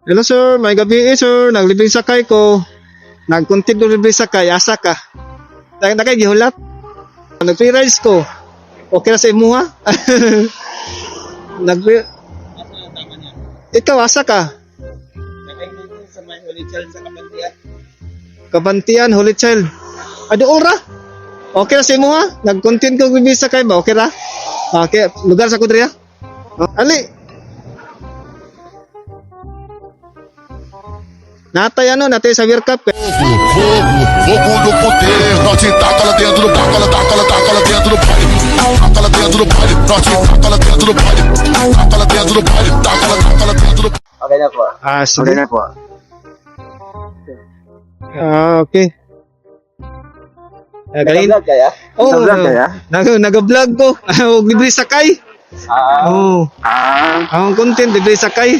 Hello sir, may gabi sir. Naglibing sakay ko. Nagkuntit ko libre sakay. Asa ka? Nakay gihulat. Nag-free rides ko. Okay na sa imo ha? Nag-free... Ikaw, asa ka? Nakay sa may Holy Child sa Kabantian. Kabantian, Holy Child. Ado ora? Okay na sa imo ha? Nag-content ko libre sakay ba? Okay ra? Okay, lugar sa kudriya? Ali. Natay ano, natay sa World Cup. Fogo do poder, norte taca lá dentro do taca lá dentro do baile. Taca lá dentro do baile, norte taca lá dentro do baile. Taca lá dentro do baile, taca lá dentro do Okay na po. Ah, sige. Okay na po. Okay. Kanina. Nag-vlog kaya? Oh, Nag-vlog kaya? nag-vlog ko. Og libre sakay. Oh. Ang content libre sakay.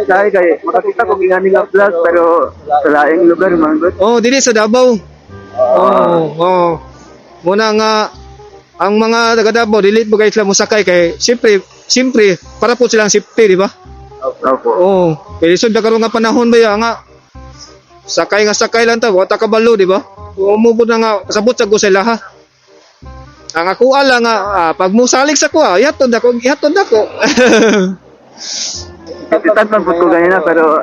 Kaya makakita ko gingani nga vlog pero sa laing lugar man gud. Oh, dili sa Davao. Oh. Muna nga ang mga taga Davao dili po guys mo sakay kay siyempre para po silang safety, di ba? Opo. Oh, kay lisod na karon nga panahon ba ya nga sakay lang ta, wa ta kabalo, di ba? Umubod na nga kasabot sa gusay laha. Ang ako ala nga pag musalik sa ko, ihatod ako. Titan man po ko ganina pero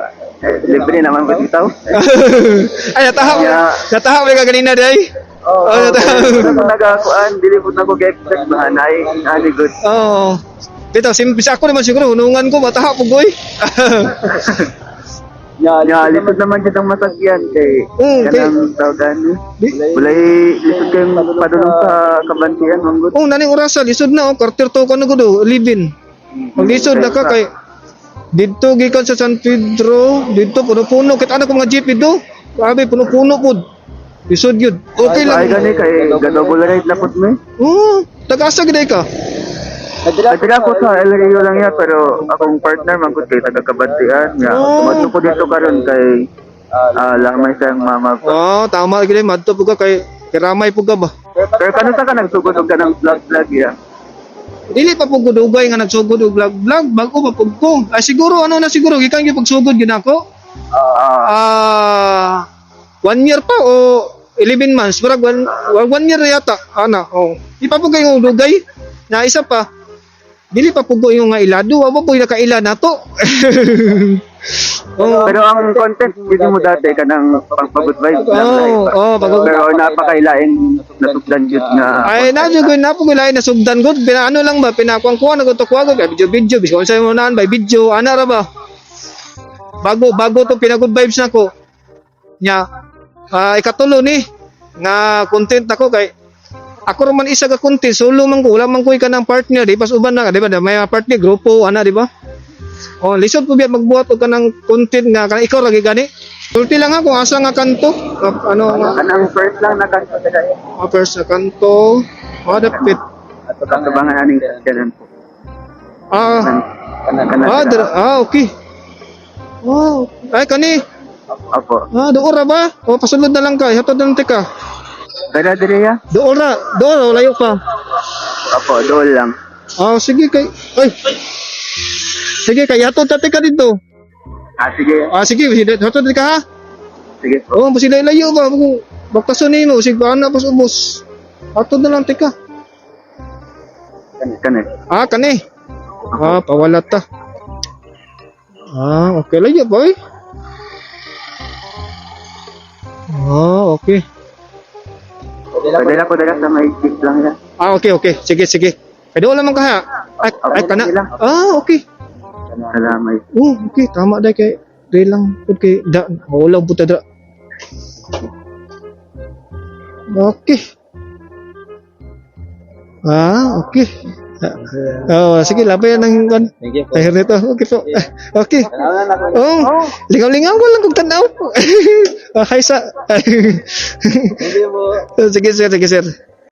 libre naman po bitaw. Ay, natahak may kaganina day. Nagakuan dili po na ko expect mahanay ani good. Oo. Dito, bisa ako naman siguro, hunungan ko, matahak po goy. Ya, lisod naman kitang masakyan kay kanang tawgan ni. Bulay lisod kay padulong sa Kabantian manggod. Oh, naning orasa, lisod na, quarter to ka na gudo, livin. Pag lisod na ka kay, dito gikan sa San Pedro, dito puno-puno, kit anak ko mga jeep dito. Grabe, puno-puno po. Lisod yun. Okay lang. Ay gani kay gadouble ride lapot mo. Oo, taga-asa giday ka. Nagdira ko sa LRU lang ya pero akong partner man gud kay taga Kabantian nga. Tumadto ko dito karon kay lamay sang mama ko. Oh, tama gid madto po ka kay kiramay po ka ba. Pero kano sa ka nagsugod og kanang vlog ya? Dili pa po gudugay nga nagsugod og vlog bago pa pud ko. Ay siguro ano na siguro gikan gyud pagsugod gyud ako. 1 year pa o 11 months, parang 1 year yata. Ana, oh. Di pa po kayo dugay. Na isa pa. Dili pa po yung nga ilado, wa po nakaila nato. Pero ang content dito mo dati kanang pang-good vibes Oh, pero napakailaing nasugdan jud nga. ay napugoy na sugdan gud. Pinaano lang ba, pinakuan na gud to kuha gud video bisan sa mo naan by video ana ra ba. Bago to pinagood vibes nako. Nya ikatulo ni nga content ako kay ako man isa ka content solo man ko wala man ko ka ng partner di pas uban na di ba may partner grupo ana di ba. Oh, lisod po biya magbuhat og kanang content nga kanang ikaw lagi gani. Sulti lang ako asa nga kanto. Ano nga Kanang first lang na kanto sa dai. first na kanto. Dapit. At kabangan aning kanan po. Okay. Wow. Ay kani. Opo. Doon ra ba? O pasulod na lang ka. Hatod na lang tika. Kada dire ya? Doon layo pa. Opo, dool lang. Sige kay. Ay. Sige kay hatod ta tika dito. Sige. Sige, hatod tika ha. Sige. Oh, pasila layo ba? Baktason nimo sig paana pas ubos. Hatod na lang tika. Kani. Kani. Pawala ta. Okay layo ba eh? Okay. Padala ko dala sa may jeep lang ya. Okay. Sige. Kaya doon naman ka ha. Ay, kana. Okay. Salamat. Okay. Tama dahil kay dahil lang. Okay. Wala po tada. Okay. Okay. Sige, labay yan ng Thank you po. tahir nito. Okay po. Okay. Lingaw-lingaw ko lang kung tanaw. Hi sa. Thank you po. Sige sir.